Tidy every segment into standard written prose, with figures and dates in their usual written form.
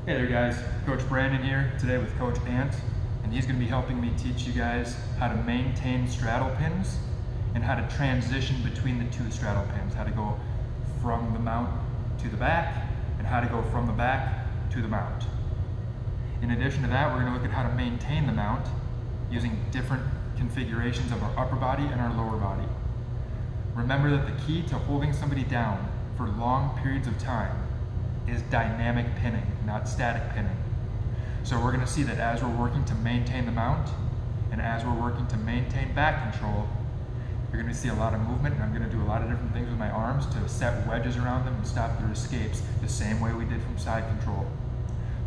Hey there guys, Coach Brandon here today with Coach Ant, and he's going to be helping me teach you guys how to maintain straddle pins and how to transition between the two straddle pins, how to go from the mount to the back and how to go from the back to the mount. In addition to that, we're going to look at how to maintain the mount using different configurations of our upper body and our lower body. Remember that the key to holding somebody down for long periods of time is dynamic pinning, not static pinning. So we're going to see that as we're working to maintain the mount and as we're working to maintain back control, you're going to see a lot of movement, and I'm going to do a lot of different things with my arms to set wedges around them and stop their escapes the same way we did from side control.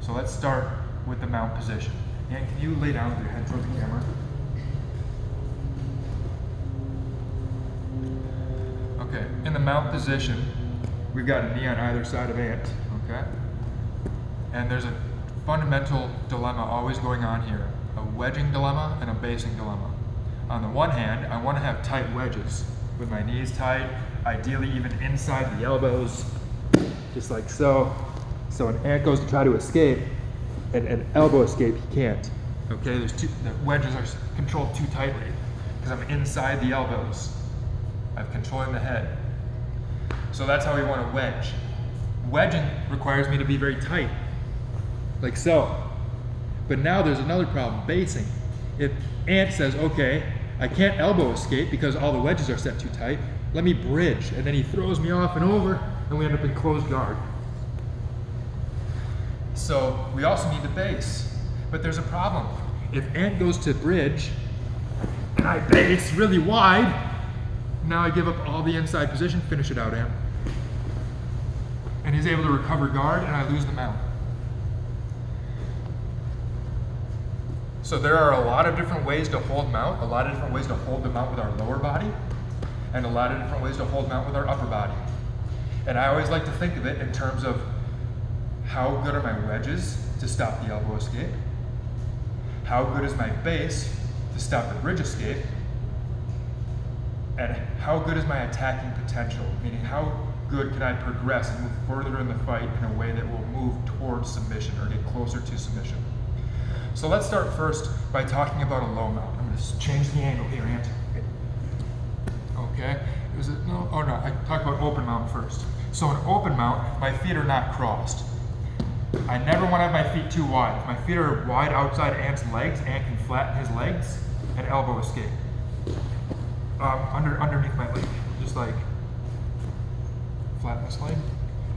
So let's start with the mount position. And can you lay down with your head towards the camera? Okay, in the mount position, we've got a knee on either side of Ant, okay? And there's a fundamental dilemma always going on here, a wedging dilemma and a basing dilemma. On the one hand, I want to have tight wedges with my knees tight, ideally even inside the elbows, just like so. So when Ant goes to try to escape, an elbow escape, he can't. Okay, the wedges are controlled too tightly because I'm inside the elbows. I'm controlling the head. So that's how we want to wedge. Wedging requires me to be very tight, like so. But now there's another problem, basing. If Ant says, okay, I can't elbow escape because all the wedges are set too tight, let me bridge, and then he throws me off and over, and we end up in closed guard. So we also need to base, but there's a problem. If Ant goes to bridge, and I base really wide, now I give up all the inside position, finish it out, Ant. And he's able to recover guard, and I lose the mount. So there are a lot of different ways to hold mount, a lot of different ways to hold the mount with our lower body, and a lot of different ways to hold mount with our upper body. And I always like to think of it in terms of how good are my wedges to stop the elbow escape, how good is my base to stop the bridge escape, and how good is my attacking potential, meaning how good can I progress and move further in the fight in a way that will move towards submission or get closer to submission. So let's start first by talking about a low mount. I'm going to change the angle here, Ant. Okay, I talked about open mount first. So an open mount, my feet are not crossed. I never want to have my feet too wide. If my feet are wide outside Ant's legs, Ant can flatten his legs and elbow escape. Underneath my leg, just like flatten this leg,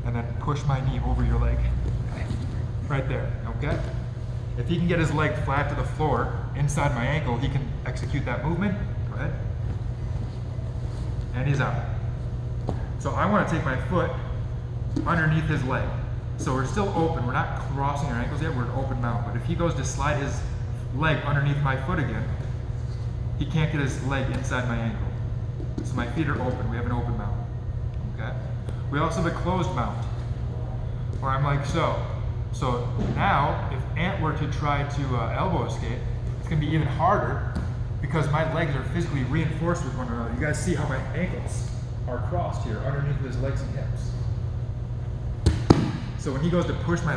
and then push my knee over your leg, right there, okay? If he can get his leg flat to the floor, inside my ankle, he can execute that movement, go ahead, and he's out. So I want to take my foot underneath his leg. So we're still open, we're not crossing our ankles yet, we're an open mount, but if he goes to slide his leg underneath my foot again, he can't get his leg inside my ankle. So my feet are open, we have an open mount, okay? We also have a closed mount, where I'm like so. So now, if Ant were to try to elbow escape, it's gonna be even harder because my legs are physically reinforced with one another. You guys see how my ankles are crossed here underneath his legs and hips. So when he goes to push my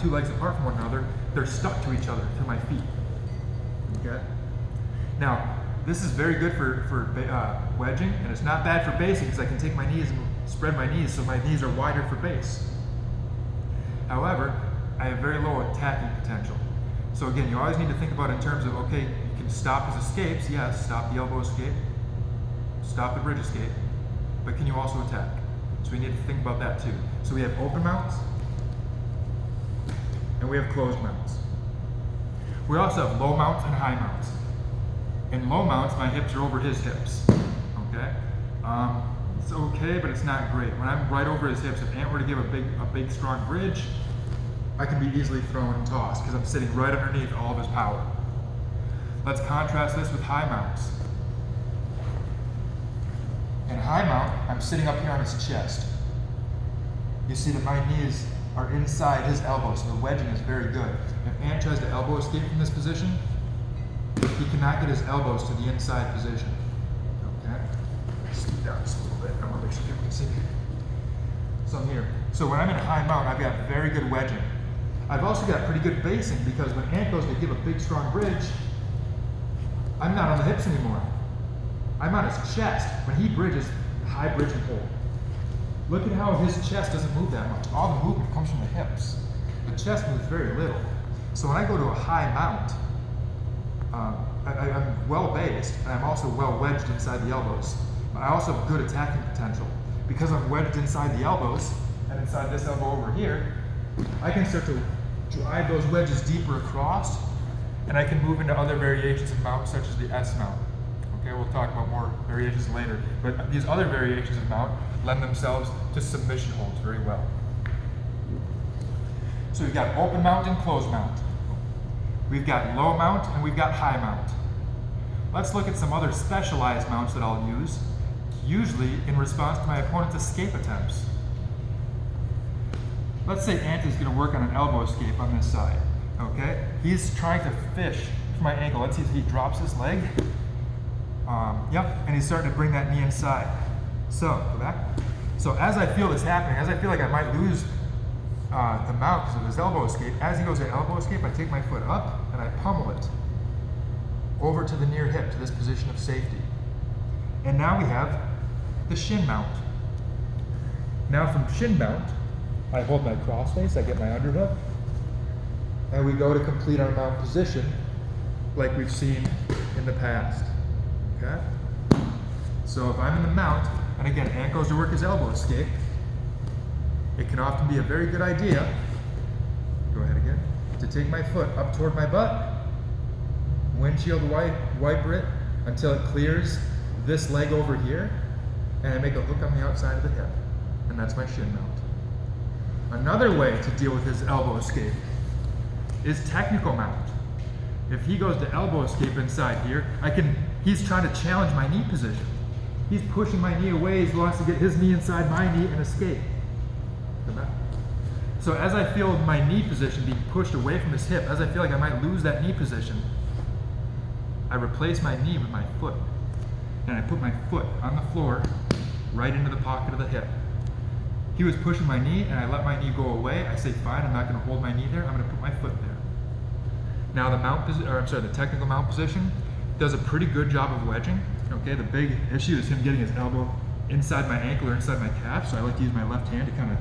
two legs apart from one another, they're stuck to each other through my feet, okay? Now, this is very good for wedging, and it's not bad for basing because I can take my knees and spread my knees so my knees are wider for base. However, I have very low attacking potential. So again, you always need to think about in terms of, okay, you can stop his escapes, yes, stop the elbow escape, stop the bridge escape, but can you also attack? So we need to think about that too. So we have open mounts, and we have closed mounts. We also have low mounts and high mounts. In low mounts, my hips are over his hips, okay? It's okay, but it's not great. When I'm right over his hips, if Ant were to give a big strong bridge, I can be easily thrown and tossed because I'm sitting right underneath all of his power. Let's contrast this with high mounts. In high mount, I'm sitting up here on his chest. You see that my knees are inside his elbows, so the wedging is very good. If Ant tries to elbow escape from this position, he cannot get his elbows to the inside position. Okay? Scoot down just a little bit. I want to make sure people can see me. So I'm here. So when I'm in high mount, I've got very good wedging. I've also got pretty good basing because when Ant goes to give a big strong bridge, I'm not on the hips anymore. I'm on his chest. When he bridges, high bridge and hold. Look at how his chest doesn't move that much. All the movement comes from the hips. The chest moves very little. So when I go to a high mount, I'm well based, and I'm also well wedged inside the elbows. But I also have good attacking potential. Because I'm wedged inside the elbows, and inside this elbow over here, I can start to drive those wedges deeper across, and I can move into other variations of mount, such as the S mount. Okay, we'll talk about more variations later. But these other variations of mount lend themselves to submission holds very well. So we've got open mount and closed mount. We've got low mount and we've got high mount. Let's look at some other specialized mounts that I'll use, usually in response to my opponent's escape attempts. Let's say Ant is going to work on an elbow escape on this side. Okay, he's trying to fish for my ankle. Let's see if he drops his leg. Yep, and he's starting to bring that knee inside. So, go back. So as I feel this happening, as I feel like I might lose the mount because of his elbow escape, as he goes to elbow escape, I take my foot up and I pummel it over to the near hip, to this position of safety. And now we have the shin mount. Now from shin mount, I hold my crossface, I get my underhook, and we go to complete our mount position like we've seen in the past. Okay? So if I'm in the mount, and again, Ant goes to work his elbow escape, it can often be a very good idea, go ahead again, to take my foot up toward my butt, windshield wiper it until it clears this leg over here, and I make a hook on the outside of the hip. And that's my shin mount. Another way to deal with his elbow escape is technical mount. If he goes to elbow escape inside here, he's trying to challenge my knee position. He's pushing my knee away, he wants to get his knee inside my knee and escape. So as I feel my knee position being pushed away from his hip, as I feel like I might lose that knee position, I replace my knee with my foot. And I put my foot on the floor, right into the pocket of the hip. He was pushing my knee and I let my knee go away. I say, fine, I'm not gonna hold my knee there, I'm gonna put my foot there. Now the technical mount position does a pretty good job of wedging. Okay, the big issue is him getting his elbow inside my ankle or inside my calf, so I like to use my left hand to kind of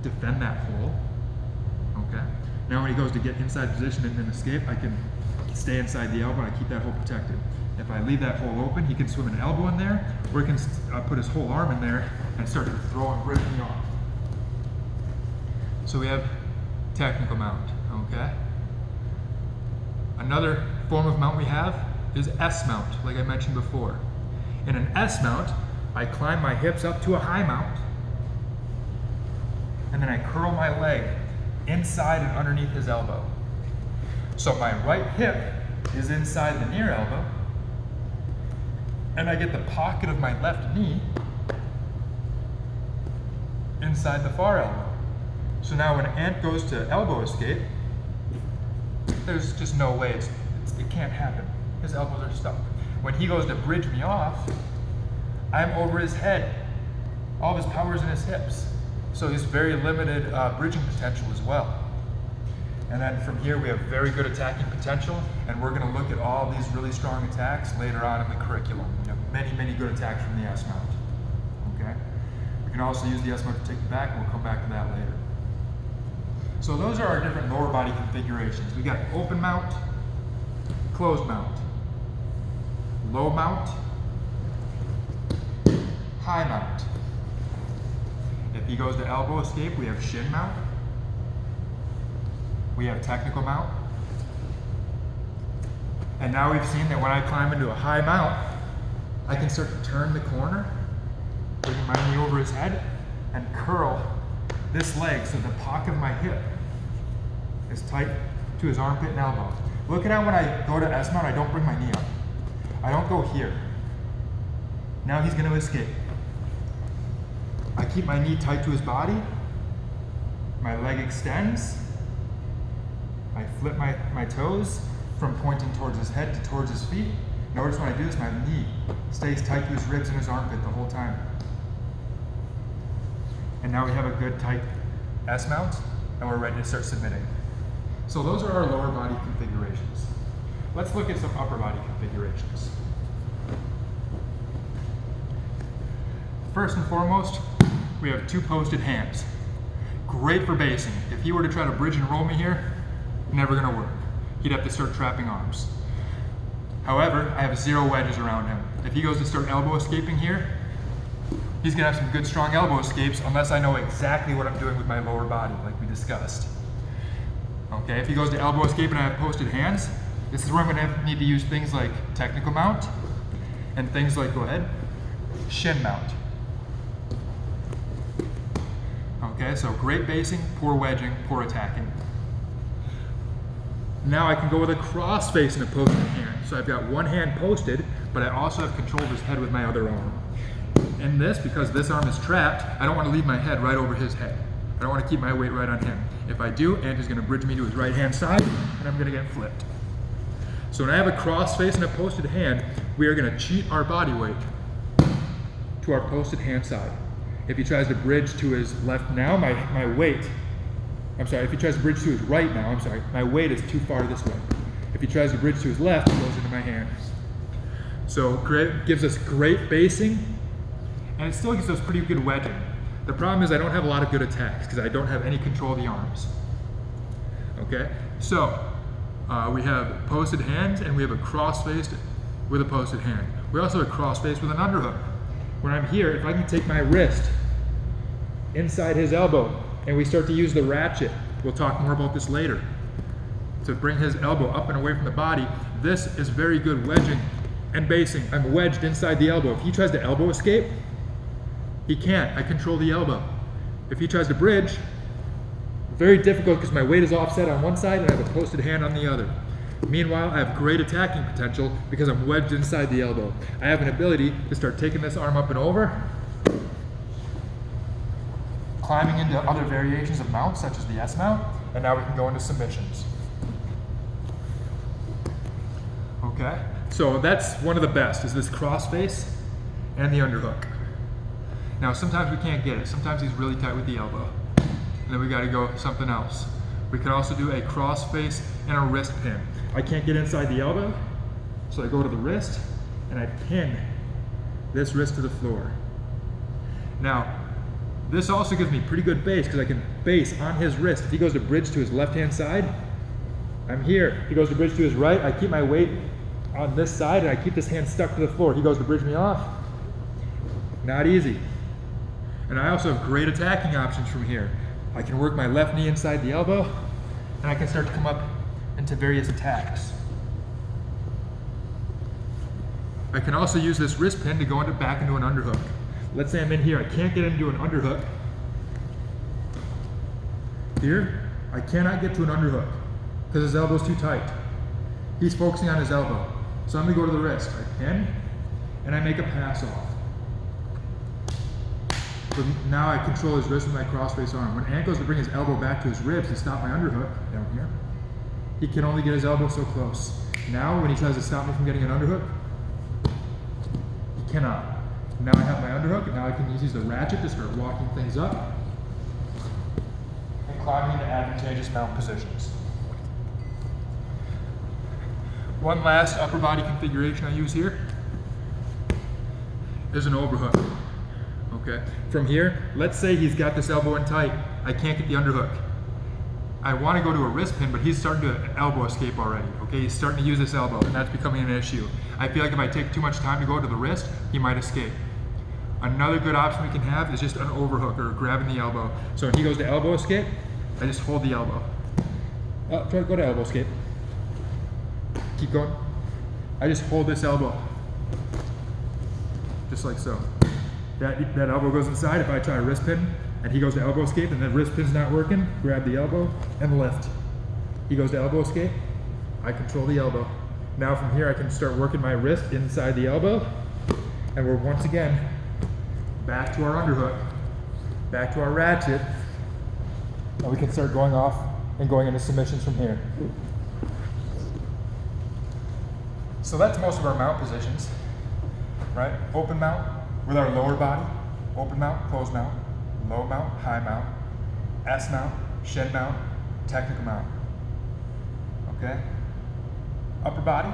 defend that hole. Okay. Now when he goes to get inside position and escape, I can stay inside the elbow and I keep that hole protected. If I leave that hole open, he can swim an elbow in there, or he can put his whole arm in there and start to throw and rip me off. So we have technical mount, okay? Another form of mount we have is S mount, like I mentioned before. In an S mount, I climb my hips up to a high mount, and then I curl my leg inside and underneath his elbow. So my right hip is inside the near elbow, and I get the pocket of my left knee inside the far elbow. So now when Ant goes to elbow escape, there's just no way, it can't happen. His elbows are stuck. When he goes to bridge me off, I'm over his head. All of his power's in his hips. So he's very limited bridging potential as well. And then from here we have very good attacking potential, and we're gonna look at all these really strong attacks later on in the curriculum. We have many, many good attacks from the S mount, okay? We can also use the S mount to take the back, and we'll come back to that later. So those are our different lower body configurations. We got open mount, closed mount, low mount, high mount. If he goes to elbow escape, we have shin mount. We have technical mount. And now we've seen that when I climb into a high mount, I can start to turn the corner, bringing my knee over his head, and curl this leg so the pocket of my hip is tight to his armpit and elbow. Look at how when I go to S mount, I don't bring my knee up. I don't go here. Now he's going to escape. I keep my knee tight to his body. My leg extends. I flip my toes from pointing towards his head to towards his feet. Notice when I do this, my knee stays tight to his ribs and his armpit the whole time. And now we have a good tight S mount, and we're ready to start submitting. So those are our lower body configurations. Let's look at some upper body configurations. First and foremost, we have two posted hands. Great for basing. If he were to try to bridge and roll me here, never gonna work. He'd have to start trapping arms. However, I have 0 wedges around him. If he goes to start elbow escaping here, he's gonna have some good strong elbow escapes unless I know exactly what I'm doing with my lower body, like we discussed. Okay, if he goes to elbow escape and I have posted hands, this is where I'm gonna need to use things like technical mount and things like, go ahead, shin mount. Okay, so great basing, poor wedging, poor attacking. Now I can go with a cross face and a posted hand. So I've got one hand posted, but I also have control of his head with my other arm. And this, because this arm is trapped, I don't want to leave my head right over his head. I don't want to keep my weight right on him. If I do, Ant is going to bridge me to his right hand side, and I'm going to get flipped. So when I have a cross face and a posted hand, we are going to cheat our body weight to our posted hand side. If he tries to bridge to his left now, my weight, if he tries to bridge to his right now, my weight is too far this way. If he tries to bridge to his left, it goes into my hand. So gives us great basing, and it still gives us pretty good wedging. The problem is I don't have a lot of good attacks because I don't have any control of the arms. Okay, so we have posted hands and we have a cross face with a posted hand. We also have a cross face with an underhook. When I'm here, if I can take my wrist inside his elbow and we start to use the ratchet, we'll talk more about this later, to bring his elbow up and away from the body, this is very good wedging and basing. I'm wedged inside the elbow. If he tries to elbow escape, he can't. I control the elbow. If he tries to bridge, very difficult because my weight is offset on one side and I have a posted hand on the other. Meanwhile, I have great attacking potential because I'm wedged inside the elbow. I have an ability to start taking this arm up and over, climbing into other variations of mounts such as the S mount, and now we can go into submissions. Okay, so that's one of the best, is this cross face and the underhook. Now sometimes we can't get it. Sometimes he's really tight with the elbow. And then we gotta go something else. We could also do a cross face and a wrist pin. I can't get inside the elbow, so I go to the wrist and I pin this wrist to the floor. Now, this also gives me pretty good base because I can base on his wrist. If he goes to bridge to his left-hand side, I'm here. If he goes to bridge to his right, I keep my weight on this side and I keep this hand stuck to the floor. He goes to bridge me off, not easy. And I also have great attacking options from here. I can work my left knee inside the elbow and I can start to come up into various attacks. I can also use this wrist pin to go back into an underhook. Let's say I'm in here, I can't get into an underhook. Here, I cannot get to an underhook because his elbow's too tight. He's focusing on his elbow. So I'm gonna go to the wrist. I pin, and I make a pass off. So now I control his wrist with my cross-face arm. When Ant goes to bring his elbow back to his ribs to stop my underhook down here, he can only get his elbow so close. Now, when he tries to stop me from getting an underhook, he cannot. Now I have my underhook, and now I can use the ratchet to start walking things up and climbing into advantageous mount positions. One last upper body configuration I use here is an overhook. Okay. From here, let's say he's got this elbow in tight. I can't get the underhook. I want to go to a wrist pin, but he's starting to elbow escape already. Okay, he's starting to use this elbow, and that's becoming an issue. I feel like if I take too much time to go to the wrist, he might escape. Another good option we can have is just an overhook or grabbing the elbow. So when he goes to elbow escape, I just hold the elbow. Try to go to elbow escape. Keep going. I just hold this elbow, just like so. That elbow goes inside. If I try a wrist pin and he goes to elbow escape and the wrist pin's not working, grab the elbow and lift. He goes to elbow escape, I control the elbow. Now from here I can start working my wrist inside the elbow, and we're once again back to our underhook, back to our ratchet, and we can start going off and going into submissions from here. So that's most of our mount positions, right? Open mount with our lower body, open mount, closed mount, low mount, high mount, S mount, shin mount, technical mount. okay? Upper body,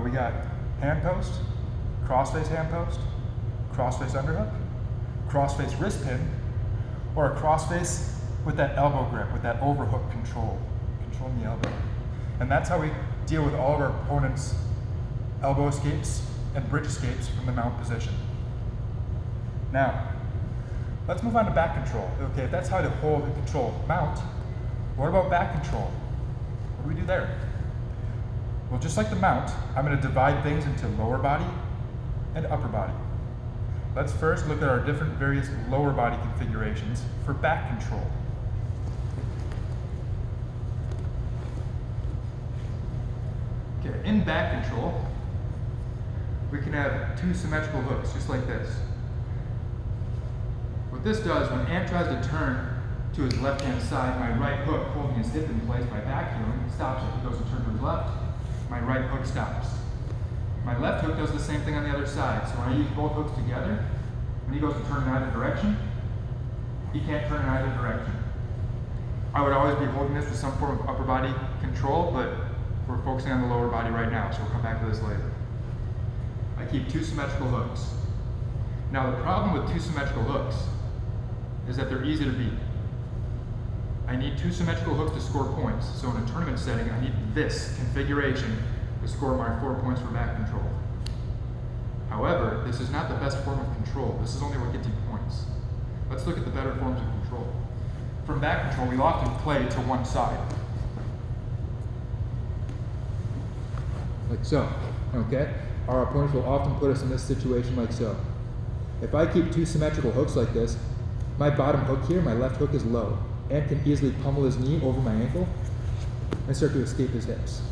we got hand post, crossface hand post, crossface underhook, crossface wrist pin, or a crossface with that elbow grip, with that overhook controlling the elbow. And that's how we deal with all of our opponents' elbow escapes and bridge escapes from the mount position. Now, let's move on to back control. Okay, if that's how to hold and control mount, what about back control? What do we do there? Well, just like the mount, I'm going to divide things into lower body and upper body. Let's first look at our different various lower body configurations for back control. Okay, in back control, we can have two symmetrical hooks, just like this. What this does, when Ant tries to turn to his left-hand side, my right hook, holding his hip in place by backheeling, stops it. He goes to turn to his left, my right hook stops. My left hook does the same thing on the other side. So when I use both hooks together, when he goes to turn in either direction, he can't turn in either direction. I would always be holding this with some form of upper body control, but we're focusing on the lower body right now, so we'll come back to this later. I keep two symmetrical hooks. Now the problem with two symmetrical hooks is that they're easy to beat. I need two symmetrical hooks to score points, so in a tournament setting, I need this configuration to score my 4 points for back control. However, this is not the best form of control. This is only what gets you points. Let's look at the better forms of control. From back control, we often play to one side. Like so, okay? Our opponents will often put us in this situation like so. If I keep two symmetrical hooks like this, my bottom hook here, my left hook is low. Ant can easily pummel his knee over my ankle and start to escape his hips.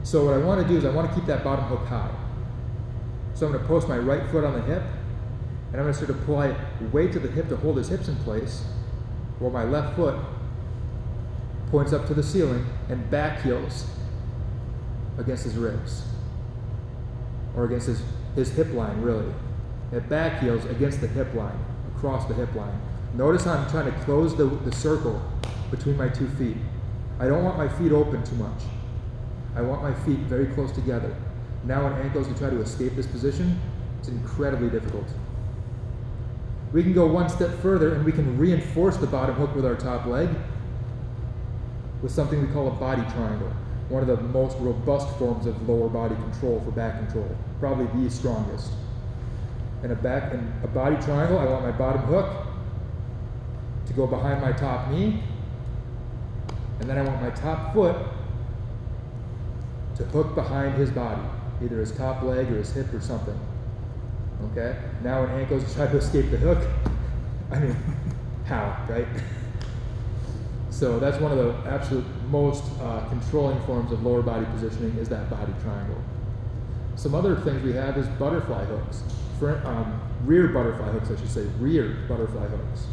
So what I want to do is I want to keep that bottom hook high. So I'm going to post my right foot on the hip, and I'm going to sort of apply weight to the hip to hold his hips in place, while my left foot points up to the ceiling and back heels against his ribs, or against his hip line, really. It back heels against the hip line, across the hip line. Notice how I'm trying to close the circle between my 2 feet. I don't want my feet open too much. I want my feet very close together. Now when Ant goes to try to escape this position, it's incredibly difficult. We can go one step further and we can reinforce the bottom hook with our top leg with something we call a body triangle. One of the most robust forms of lower body control for back control, probably the strongest. In a body triangle, I want my bottom hook to go behind my top knee, and then I want my top foot to hook behind his body, either his top leg or his hip or something. Okay? Now when Ant goes to try to escape the hook, I mean, how, right? So that's one of the absolute most controlling forms of lower body positioning is that body triangle. Some other things we have is butterfly hooks. Rear butterfly hooks, I should say, rear butterfly hooks.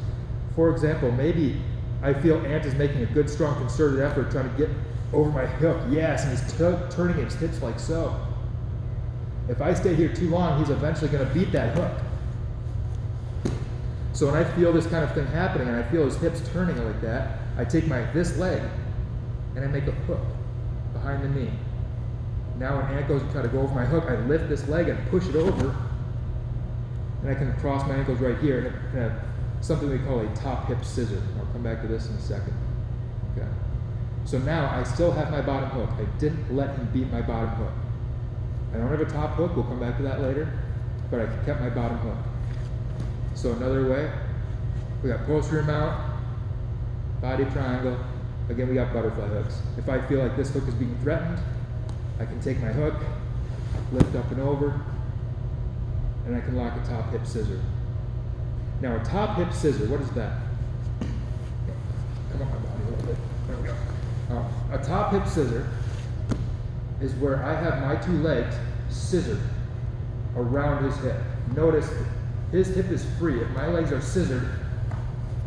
For example, maybe I feel Ant is making a good, strong, concerted effort trying to get over my hook. Yes, and he's turning his hips like so. If I stay here too long, he's eventually going to beat that hook. So when I feel this kind of thing happening and I feel his hips turning like that, I take this leg and I make a hook behind the knee. Now when Ant goes to try to go over my hook, I lift this leg and push it over, and I can cross my ankles right here, and I can have something we call a top hip scissor. I'll come back to this in a second. Okay. So now I still have my bottom hook. I didn't let him beat my bottom hook. I don't have a top hook, we'll come back to that later, but I kept my bottom hook. So another way, we got posterior mount, body triangle, again we got butterfly hooks. If I feel like this hook is being threatened, I can take my hook, lift up and over, and I can lock a top hip scissor. Now a top hip scissor, what is that? Come on my body a little bit, there we go. A top hip scissor is where I have my 2 legs scissored around his hip. Notice his hip is free. If my legs are scissored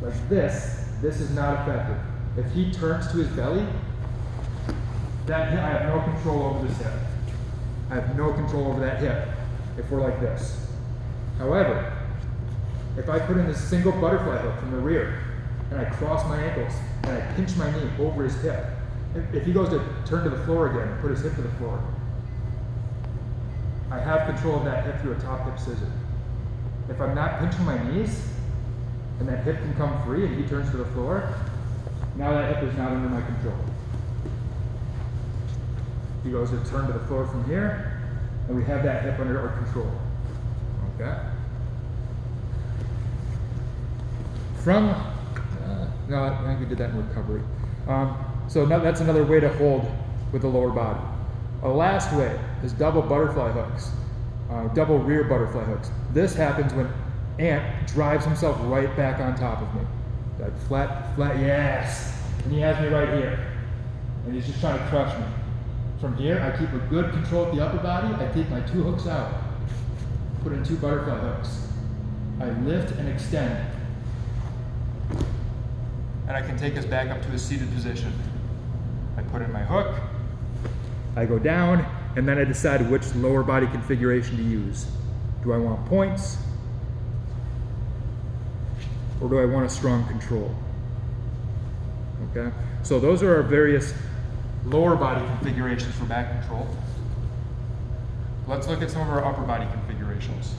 like this is not effective. If he turns to his belly, I have no control over this hip. I have no control over that hip if we're like this. However, if I put in this single butterfly hook from the rear, and I cross my ankles, and I pinch my knee over his hip. If he goes to turn to the floor again, put his hip to the floor, I have control of that hip through a top hip scissor. If I'm not pinching my knees, and that hip can come free and he turns to the floor, now that hip is not under my control. He goes to turn to the floor from here, and we have that hip under our control. Okay? No, I think we did that in recovery. So now that's another way to hold with the lower body. A last way is double butterfly hooks, double rear butterfly hooks. This happens when Ant drives himself right back on top of me. That flat, yes. And he has me right here. And he's just trying to crush me. From here, I keep a good control of the upper body. I take my 2 hooks out, put in 2 butterfly hooks. I lift and extend. And I can take us back up to a seated position. I put in my hook, I go down, and then I decide which lower body configuration to use. Do I want points? Or do I want a strong control? Okay, so those are our various lower body configurations for back control. Let's look at some of our upper body configurations.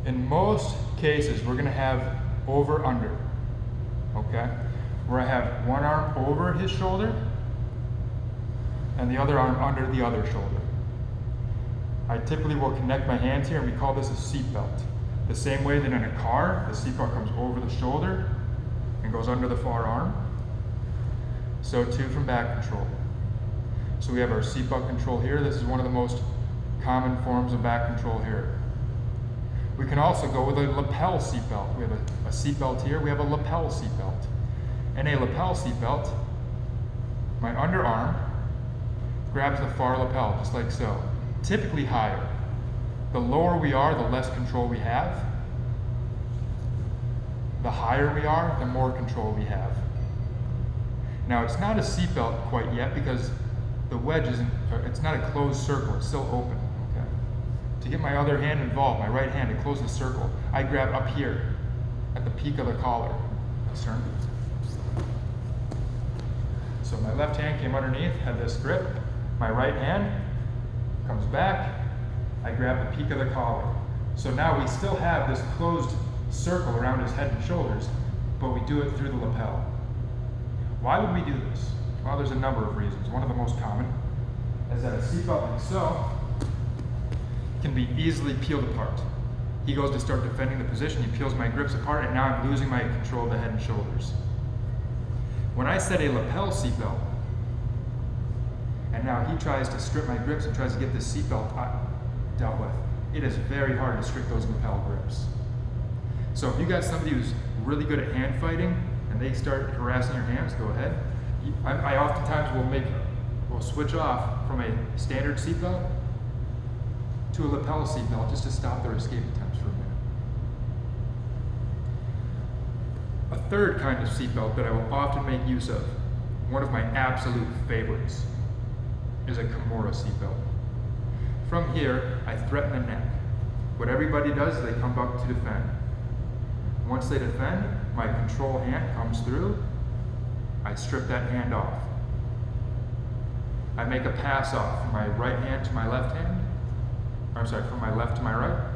In most cases, we're gonna have over-under, okay? Where I have one arm over his shoulder and the other arm under the other shoulder. I typically will connect my hands here, and we call this a seat belt. The same way that in a car, the seat belt comes over the shoulder and goes under the far arm. So too from back control. So we have our seat belt control here. This is one of the most common forms of back control here. We can also go with a lapel seat belt. We have a seat belt here. We have a lapel seat belt. In a lapel seat belt, my underarm grabs the far lapel, just like so. Typically higher. The lower we are, the less control we have. The higher we are, the more control we have. Now, it's not a seat belt quite yet because the wedge isn't, it's not a closed circle, it's still open. Okay? To get my other hand involved, my right hand to close the circle, I grab up here at the peak of the collar. Let's turn. So my left hand came underneath, had this grip. My right hand comes back, I grab the peak of the collar. So now we still have this closed circle around his head and shoulders, but we do it through the lapel. Why would we do this? Well, there's a number of reasons. One of the most common is that a seatbelt like so can be easily peeled apart. He goes to start defending the position, he peels my grips apart, and now I'm losing my control of the head and shoulders. When I set a lapel seatbelt, and now he tries to strip my grips and tries to get this seatbelt dealt with, it is very hard to strip those lapel grips. So if you got somebody who's really good at hand fighting and they start harassing your hands, go ahead. I oftentimes will switch off from a standard seatbelt to a lapel seatbelt just to stop their escape attempts for a minute. A third kind of seatbelt that I will often make use of, one of my absolute favorites, is a Kimura seatbelt. From here, I threaten the neck. What everybody does is they come up to defend. Once they defend, my control hand comes through, I strip that hand off. I make a pass off from my right hand to my left hand, from my left to my right,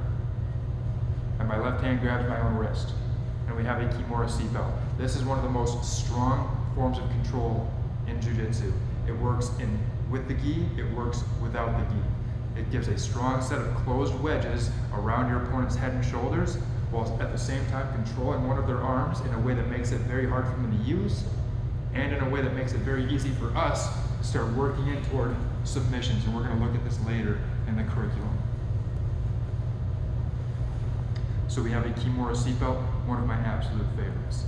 and my left hand grabs my own wrist. And we have a Kimura seatbelt. This is one of the most strong forms of control in Jiu-Jitsu. It works with the gi, it works without the gi. It gives a strong set of closed wedges around your opponent's head and shoulders, while at the same time controlling one of their arms in a way that makes it very hard for them to use, and in a way that makes it very easy for us to start working in toward submissions, and we're going to look at this later in the curriculum. So we have a Kimura seatbelt, one of my absolute favorites.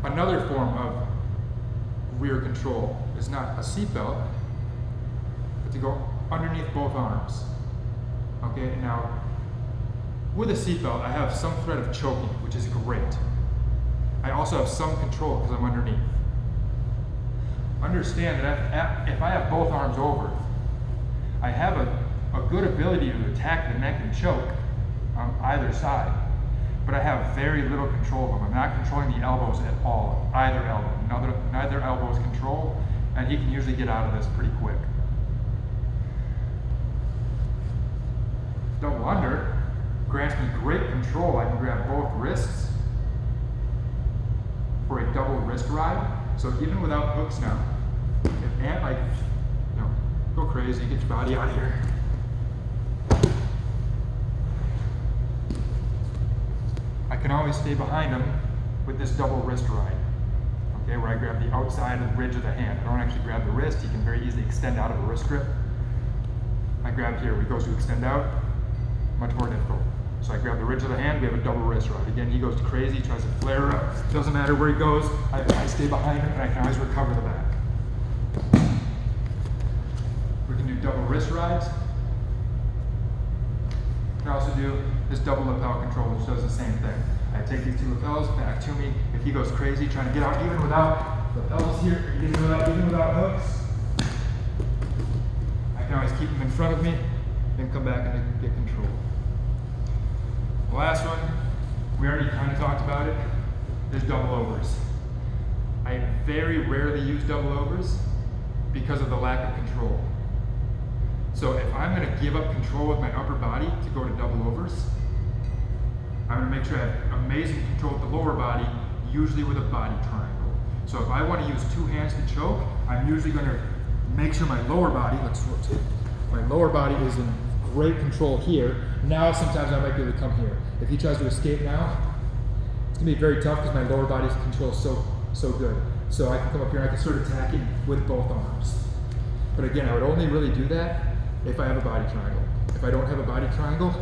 Another form of rear control is not a seatbelt, but to go underneath both arms. Okay, now with a seatbelt, I have some threat of choking, which is great. I also have some control because I'm underneath. Understand that if I have both arms over, I have a good ability to attack the neck and choke on either side. but I have very little control of them. I'm not controlling the elbows at all, either elbow. Neither elbow is controlled, and he can usually get out of this pretty quick. Double under grants me great control. I can grab both wrists for a double wrist ride. So even without hooks now, if Ant, like, you know, go crazy, get your body out of here. I can always stay behind him with this double wrist ride. Okay, where I grab the outside of the ridge of the hand. I don't actually grab the wrist. He can very easily extend out of a wrist grip. I grab here, when he goes to extend out, much more difficult. So I grab the ridge of the hand, we have a double wrist ride. Again, he goes crazy, tries to flare up. Doesn't matter where he goes, I stay behind him and I can always recover the back. We can do double wrist rides. I can also do this double lapel control, which does the same thing. I take these two lapels back to me. If he goes crazy, trying to get out even without lapels here, even without hooks, I can always keep him in front of me and come back and get control. The last one, we already kind of talked about it, is double overs. I very rarely use double overs because of the lack of control. So if I'm going to give up control with my upper body to go to double overs, I'm going to make sure I have amazing control with the lower body, usually with a body triangle. So if I want to use two hands to choke, I'm usually going to make sure my lower body, let's rotate, my lower body is in great control here. Now sometimes I might be able to come here. If he tries to escape now, it's going to be very tough because my lower body's control is so good. So I can come up here and I can start attacking with both arms. But again, I would only really do that if I have a body triangle. If I don't have a body triangle,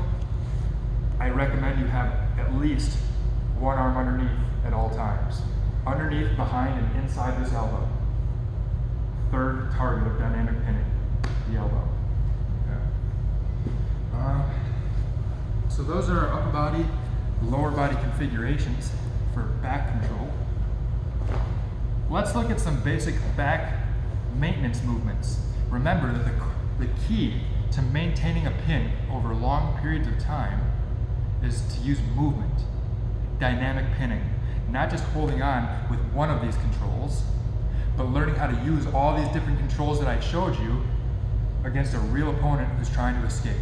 I recommend you have at least one arm underneath at all times. Underneath, behind, and inside this elbow. Third target of dynamic pinning, the elbow. So those are our upper body, lower body configurations for back control. Let's look at some basic back maintenance movements. Remember that the key to maintaining a pin over long periods of time is to use movement, dynamic pinning, not just holding on with one of these controls, but learning how to use all these different controls that I showed you against a real opponent who's trying to escape.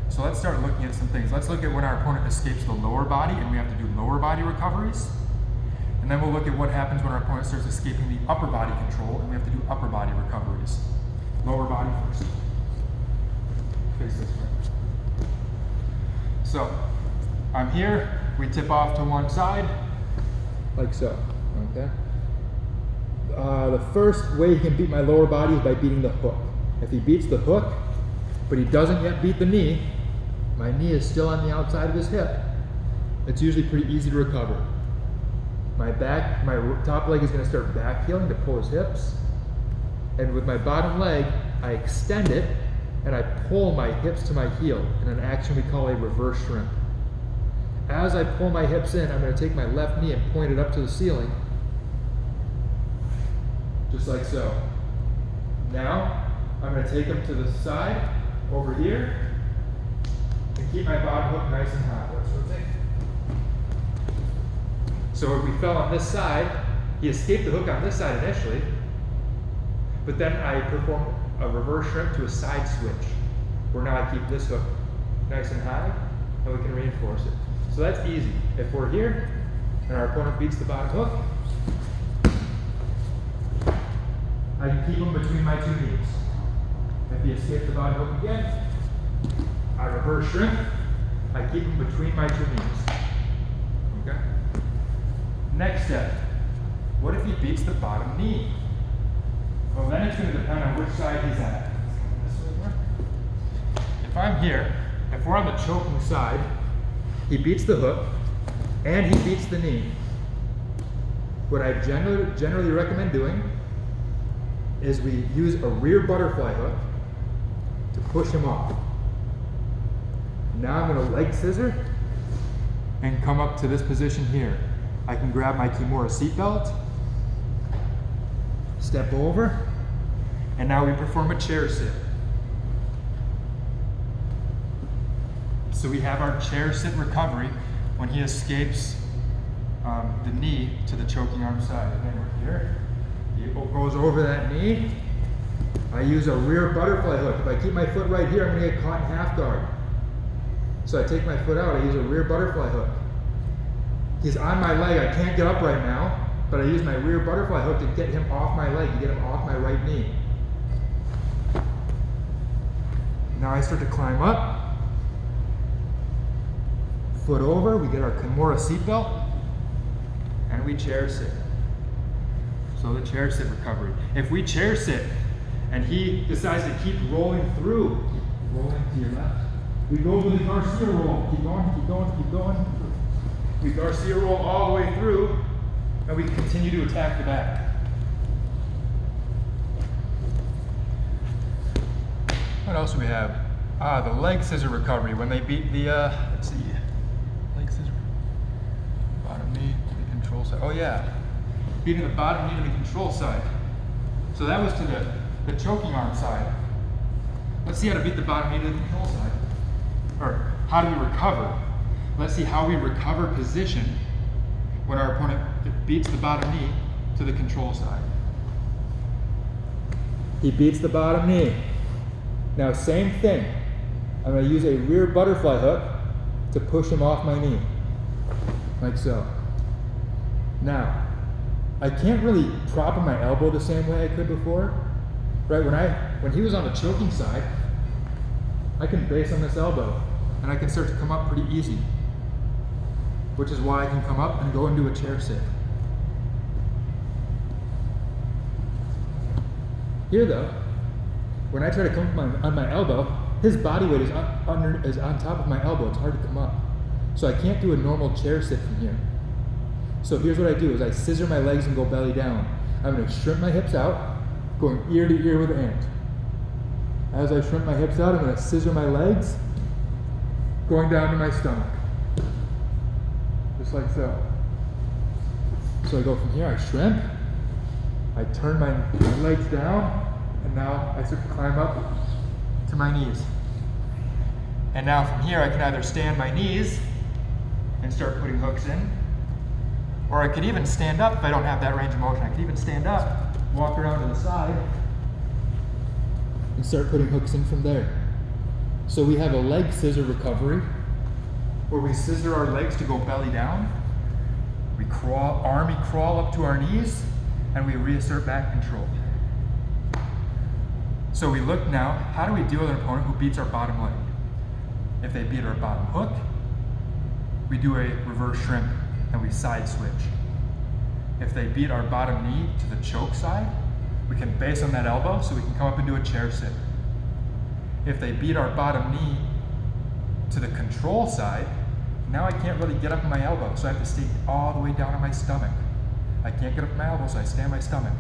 So let's start looking at some things. Let's look at when our opponent escapes the lower body and we have to do lower body recoveries. And then we'll look at what happens when our opponent starts escaping the upper body control and we have to do upper body recoveries. Lower body first. Face this way. So, I'm here, we tip off to one side, like so, okay? The first way he can beat my lower body is by beating the hook. If he beats the hook, but he doesn't yet beat the knee, my knee is still on the outside of his hip, it's usually pretty easy to recover. My top leg is going to start back heeling to pull his hips, and with my bottom leg, I extend it, and I pull my hips to my heel in an action we call a reverse shrimp. As I pull my hips in, I'm going to take my left knee and point it up to the ceiling, just like so. Now, I'm going to take him to the side, over here, and keep my bottom hook nice and high. Let's rotate. So if we fell on this side, he escaped the hook on this side initially, but then I perform a reverse shrimp to a side switch, where now I keep this hook nice and high, and we can reinforce it. So that's easy. If we're here, and our opponent beats the bottom hook, I can keep him between my two knees. If he escapes the bottom hook again, I reverse shrimp, I keep him between my two knees. Okay? Next step, what if he beats the bottom knee? Well, then it's going to depend on which side he's at. If I'm here, if we're on the choking side, he beats the hook, and he beats the knee. What I generally recommend doing is we use a rear butterfly hook to push him off. Now I'm going to leg scissor and come up to this position here. I can grab my Kimura seatbelt, step over, and now we perform a chair sit. So we have our chair sit recovery when he escapes the knee to the choking arm side. Again, we're here. He goes over that knee. I use a rear butterfly hook. If I keep my foot right here, I'm going to get caught in half guard. So I take my foot out, I use a rear butterfly hook. He's on my leg, I can't get up right now, but I use my rear butterfly hook to get him off my leg, to get him off my right knee. Now I start to climb up. Foot over, we get our Kimura seatbelt, and we chair sit. So the chair sit recovery. If we chair sit, and he decides to keep rolling through, keep rolling to your left, we go with the Garcia roll. Keep going, keep going, keep going. We Garcia roll all the way through, and we continue to attack the back. What else do we have? The leg scissor recovery. When they beat the, let's see, leg scissor, bottom knee to the control side. Oh yeah, beating the bottom knee to the control side. So that was to the choking arm side. Let's see how to beat the bottom knee to the control side. Or how do we recover? Let's see how we recover position when our opponent beats the bottom knee to the control side. He beats the bottom knee. Now same thing. I'm going to use a rear butterfly hook to push him off my knee. Like so. Now, I can't really prop in my elbow the same way I could before. Right, when he was on the choking side, I can base on this elbow and I can start to come up pretty easy. Which is why I can come up and go into a chair sit. Here though, when I try to come up on my elbow, his body weight is on top of my elbow. It's hard to come up. So I can't do a normal chair sit from here. So here's what I do is I scissor my legs and go belly down. I'm going to shrimp my hips out, going ear to ear with Ant. As I shrimp my hips out, I'm going to scissor my legs, going down to my stomach. Just like so. So I go from here, I shrimp, I turn my legs down, and now I start to climb up to my knees. And now from here I can either stand my knees and start putting hooks in, or I could even stand up if I don't have that range of motion. I could even stand up, walk around to the side, and start putting hooks in from there. So we have a leg scissor recovery, where we scissor our legs to go belly down, we army crawl up to our knees, and we reassert back control. So we look now, how do we deal with an opponent who beats our bottom leg? If they beat our bottom hook, we do a reverse shrimp and we side switch. If they beat our bottom knee to the choke side, we can base on that elbow so we can come up and do a chair sit. If they beat our bottom knee to the control side, now I can't really get up on my elbow, so I have to stay all the way down on my stomach. I can't get up on my elbow, so I stay on my stomach.